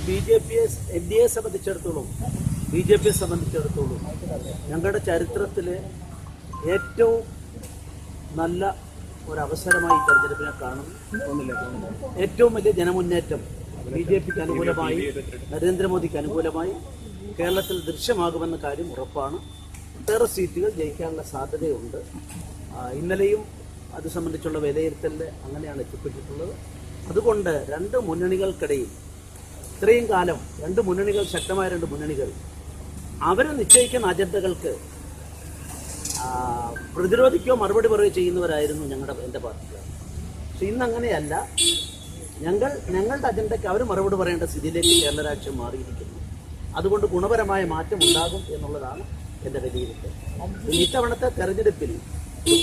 NDA സംബന്ധിച്ചിടത്തോളം BJPയെ സംബന്ധിച്ചിടത്തോളം ഞങ്ങളുടെ ചരിത്രത്തിലെ ഏറ്റവും നല്ല ഒരവസരമായി തെരഞ്ഞെടുപ്പിനെ കാണുന്നു. ഏറ്റവും വലിയ ജനമുന്നേറ്റം BJPക്ക് അനുകൂലമായി, നരേന്ദ്രമോദിക്ക് അനുകൂലമായി കേരളത്തിൽ ദൃശ്യമാകുമെന്ന കാര്യം ഉറപ്പാണ്. ഒട്ടേറെ സീറ്റുകൾ ജയിക്കാനുള്ള സാധ്യതയുണ്ട്. ഇന്നലെയും അത് സംബന്ധിച്ചുള്ള വിലയിരുത്തലിൽ അങ്ങനെയാണ് എത്തിപ്പെട്ടിട്ടുള്ളത്. അതുകൊണ്ട് രണ്ട് മുന്നണികൾക്കിടയിൽ ഇത്രയും കാലം ശക്തമായ രണ്ട് മുന്നണികൾ അവർ നിശ്ചയിക്കുന്ന അജണ്ടകൾക്ക് പ്രതിരോധിക്കുകയോ മറുപടി പറയുകയോ ചെയ്യുന്നവരായിരുന്നു എൻ്റെ പാർട്ടിക്കാർ. പക്ഷെ ഇന്നങ്ങനെയല്ല. ഞങ്ങളുടെ അജണ്ടയ്ക്ക് അവർ മറുപടി പറയേണ്ട സ്ഥിതിയിലേക്ക് കേരള രാഷ്ട്രീയം മാറിയിരിക്കുന്നു. അതുകൊണ്ട് ഗുണപരമായ മാറ്റം ഉണ്ടാകും എന്നുള്ളതാണ് എൻ്റെ വിലയിരുത്തൽ. ഇത്തവണത്തെ തെരഞ്ഞെടുപ്പിൽ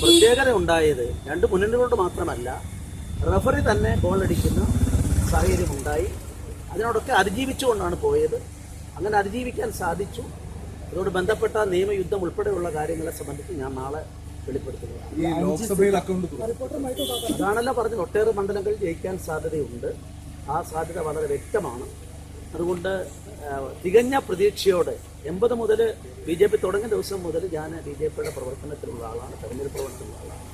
പ്രത്യേകത ഉണ്ടായത് രണ്ട് മുന്നണികളോട് മാത്രമല്ല, റഫറി തന്നെ ഗോളടിക്കുന്ന സാഹചര്യമുണ്ടായി. അതിനോടൊക്കെ അതിജീവിച്ചുകൊണ്ടാണ് പോയത്. അങ്ങനെ അതിജീവിക്കാൻ സാധിച്ചു. അതോട് ബന്ധപ്പെട്ട നിയമയുദ്ധം ഉൾപ്പെടെയുള്ള കാര്യങ്ങളെ സംബന്ധിച്ച് ഞാൻ നാളെ വെളിപ്പെടുത്തുന്നതാണ്. അതാണല്ലോ പറഞ്ഞത്, ഒട്ടേറെ മണ്ഡലങ്ങളിൽ ജയിക്കാൻ സാധ്യതയുണ്ട്. ആ സാധ്യത വളരെ വ്യക്തമാണ്. അതുകൊണ്ട് തികഞ്ഞ പ്രതീക്ഷയോടെ 80 മുതൽ BJP തുടങ്ങിയ ദിവസം മുതൽ ഞാൻ BJPയുടെ പ്രവർത്തനത്തിലുള്ള ആളാണ്, തെരഞ്ഞെടുപ്പ് പ്രവർത്തനത്തിലുള്ള ആളാണ്.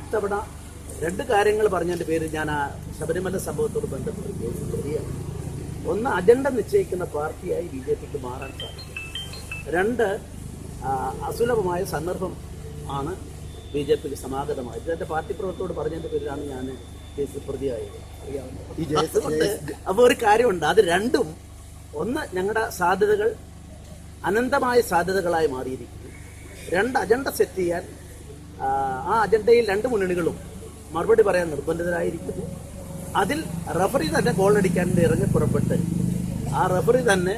ഇത്തവണ രണ്ട് കാര്യങ്ങൾ പറഞ്ഞതിൻ്റെ പേരിൽ ഞാൻ ആ ശബരിമല സംഭവത്തോട് ബന്ധപ്പെട്ട് പ്രതിയാണ്. ഒന്ന്, അജണ്ട നിശ്ചയിക്കുന്ന പാർട്ടിയായി BJPക്ക് മാറാൻ സാധിക്കും. രണ്ട്, അസുലഭമായ സന്ദർഭം ആണ് BJPക്ക് സമാഗതമായത്. എൻ്റെ പാർട്ടി പ്രവർത്തകരോട് പറഞ്ഞതിൻ്റെ പേരിലാണ് ഞാൻ കേസിൽ പ്രതിയായത്. അപ്പോൾ ഒരു കാര്യമുണ്ട്, അത് രണ്ടും, ഒന്ന് ഞങ്ങളുടെ സാധ്യതകൾ അനന്തമായ സാധ്യതകളായി മാറിയിരിക്കുന്നു. രണ്ട്, അജണ്ട സെറ്റ് ചെയ്യാൻ ആ അജണ്ടയിൽ രണ്ട് മുന്നണികളും മറുപടി പറയാൻ നിർബന്ധിതരായിരിക്കുന്നു. അതിൽ റഫറി തന്നെ ഗോളടിക്കാൻ ഇറങ്ങി പുറപ്പെട്ട് ആ റഫറി തന്നെ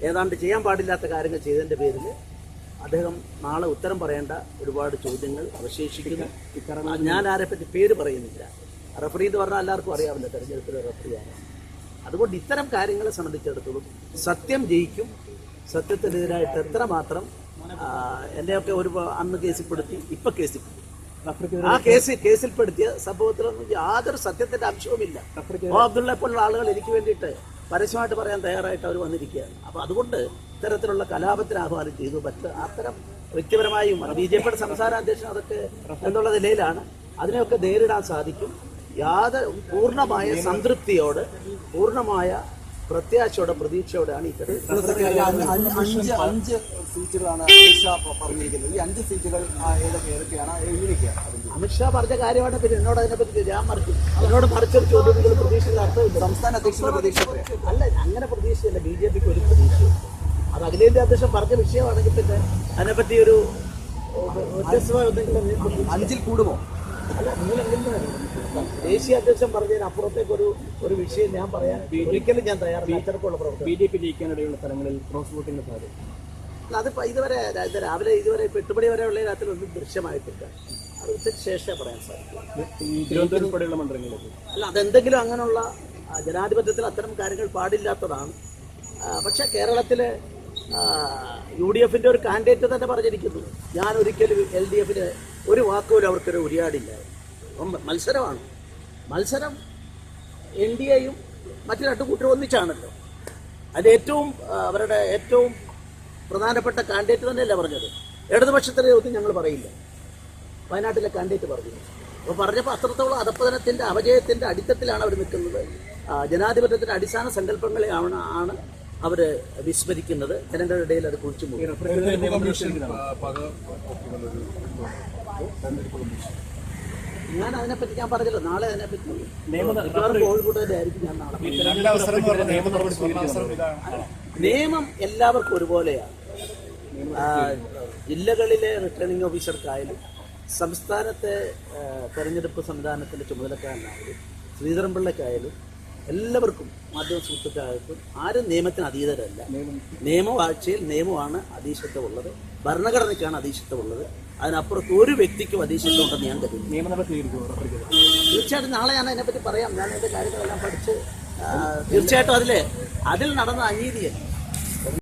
ഏതാണ്ട് ചെയ്യാൻ പാടില്ലാത്ത കാര്യങ്ങൾ ചെയ്തതിൻ്റെ പേരിൽ അദ്ദേഹം നാളെ ഉത്തരം പറയേണ്ട ഒരുപാട് ചോദ്യങ്ങൾ അവശേഷിക്കുന്നു. ഞാൻ ആരെപ്പറ്റി പേര് പറയുന്നില്ല. റഫറി എന്ന് പറഞ്ഞാൽ എല്ലാവർക്കും അറിയാമല്ലോ തെരഞ്ഞെടുപ്പിലെ റഫറിയാണ്. അതുകൊണ്ട് ഇത്തരം കാര്യങ്ങളെ സംബന്ധിച്ചിടത്തോളം സത്യം ജയിക്കും. സത്യത്തിനെതിരായിട്ട് എത്രമാത്രം എന്നെയൊക്കെ അന്ന് കേസിൽപ്പെടുത്തി, ഇപ്പം കേസിൽപ്പെടുത്തി, ആ കേസിൽപ്പെടുത്തിയ സംഭവത്തിലൊന്നും യാതൊരു സത്യത്തിന്റെ അംശവുമില്ല. അബ്ദുള്ളയെ പോലുള്ള ആളുകൾ എനിക്ക് വേണ്ടിയിട്ട് പരസ്യമായിട്ട് പറയാൻ തയ്യാറായിട്ട് അവർ വന്നിരിക്കുകയാണ്. അപ്പോൾ അതുകൊണ്ട് ഇത്തരത്തിലുള്ള കലാപത്തിന് ആഹ്വാനം ചെയ്തു. അത്തരം വ്യക്തിപരമായും BJPയുടെ സംസ്ഥാന അധ്യക്ഷൻ അതൊക്കെ എന്നുള്ള നിലയിലാണ്. അതിനെയൊക്കെ നേരിടാൻ സാധിക്കും. പൂർണ്ണമായ സംതൃപ്തിയോട്, പൂർണ്ണമായ പ്രത്യാശയോടെ, പ്രതീക്ഷയോടെയാണ് ഇത്തരം 5 സീറ്റുകളാണ് പറഞ്ഞിരിക്കുന്നത്. ഈ 5 സീറ്റുകൾ ഏതൊക്കെയാണ്? അമിത്ഷാ പറഞ്ഞ കാര്യമാണ്. പിന്നെ എന്നോട് അതിനെപ്പറ്റി ഞാൻ മറിക്കും. എന്നോട് മറിച്ചൊരു ചോദ്യം നിങ്ങൾ പ്രതീക്ഷയുടെ അർത്ഥമില്ല. സംസ്ഥാന അധ്യക്ഷന്റെ പ്രതീക്ഷ അല്ല, അങ്ങനെ പ്രതീക്ഷയല്ല. BJPക്ക് ഒരു പ്രതീക്ഷയില്ല. അത് അഖിലേന്ത്യാ അധ്യക്ഷൻ പറഞ്ഞ വിഷയമാണെങ്കിൽ പിന്നെ അതിനെപ്പറ്റി ഒരു വ്യത്യസ്തമായ എന്തെങ്കിലും 5-ൽ കൂടുമോ? അല്ല, നിങ്ങളെങ്കിലും ദേശീയ അധ്യക്ഷൻ പറഞ്ഞതിന് അപ്പുറത്തേക്ക് ഒരു വിഷയം ഞാൻ പറയാൻ ഒരിക്കലും ഞാൻ തയ്യാറല്ല. അത്തരത്തിലുള്ള പ്രവർത്തനം BJP ജയിക്കാനിടയുള്ള സ്ഥലങ്ങളിൽ ക്രോസ് വോട്ടിംഗ് സാധ്യത. അല്ല, അതിപ്പോൾ ഇതുവരെ രാവിലെ 8 മണി വരെയുള്ള രാത്രിയിലൊന്നും ദൃശ്യമായിട്ടില്ല. അത് ഉച്ചയ്ക്ക് ശേഷമേ പറയാൻ സാധിക്കും. തിരുവനന്തപുരം ഉൾപ്പെടെയുള്ള മണ്ഡലങ്ങളിലേക്ക് അല്ല, അതെന്തെങ്കിലും അങ്ങനെയുള്ള ജനാധിപത്യത്തിൽ അത്തരം കാര്യങ്ങൾ പാടില്ലാത്തതാണ്. പക്ഷേ കേരളത്തിലെ UDFന്റെ ഒരു കാൻഡിഡേറ്റ് തന്നെ പറഞ്ഞിരിക്കുന്നു, ഞാൻ ഒരിക്കലും LDFന് ഒരു വാക്കുപോലും അവർക്കൊരു ഉരിയാടില്ല. അപ്പം മത്സരം NDAയും മറ്റു രണ്ടു കൂട്ടരും ഒന്നിച്ചാണല്ലോ. അത് അവരുടെ ഏറ്റവും പ്രധാനപ്പെട്ട കാൻഡിഡേറ്റ് തന്നെയല്ല പറഞ്ഞത്. ഇടതുപക്ഷത്തിലെ ഒന്നും ഞങ്ങൾ പറയില്ല, വയനാട്ടിലെ കാൻഡിഡേറ്റ് പറഞ്ഞു. അപ്പോൾ പറഞ്ഞപ്പോൾ അത്രത്തോളം അധപ്പതനത്തിൻ്റെ, അപജയത്തിൻ്റെ അടിത്തട്ടിലാണ് അവർ നിൽക്കുന്നത്. ജനാധിപത്യത്തിൻ്റെ അടിസ്ഥാന സങ്കല്പങ്ങളെ ആണ് അവർ വിസ്മരിക്കുന്നത്. ജനങ്ങളുടെ ഇടയിൽ അത് കുഴിച്ചു പോകും. ഞാൻ അതിനെപ്പറ്റി ഞാൻ പറഞ്ഞല്ലോ, നാളെ അതിനെപ്പറ്റി കോഴിക്കോട്ടെ ആയിരിക്കും ഞാൻ നാളെ. നിയമം എല്ലാവർക്കും ഒരുപോലെയാണ്. ജില്ലകളിലെ റിട്ടേണിംഗ് ഓഫീസർക്കായാലും സംസ്ഥാനത്തെ തെരഞ്ഞെടുപ്പ് സംവിധാനത്തിൻ്റെ ചുമതലക്കാരനായാലും ശ്രീധരൻപിള്ളയ്ക്കായാലും എല്ലാവർക്കും, മാധ്യമ സുഹൃത്തുക്കൾക്കും ആരും നിയമത്തിന് അതീതരല്ല. നിയമവാഴ്ചയിൽ നിയമമാണ് അതീശത്വമുള്ളത്, ഭരണഘടനയ്ക്കാണ് അതീശത്വമുള്ളത്. അതിനപ്പുറത്ത് ഒരു വ്യക്തിക്കും അതീശത്വം ഉണ്ടെന്ന് ഞാൻ കരുതുന്നു. തീർച്ചയായിട്ടും നാളെ ഞാൻ അതിനെപ്പറ്റി പറയാം. ഞാൻ എൻ്റെ കാര്യങ്ങളെല്ലാം പഠിച്ച് തീർച്ചയായിട്ടും അതിൽ നടന്ന അനീതിയെ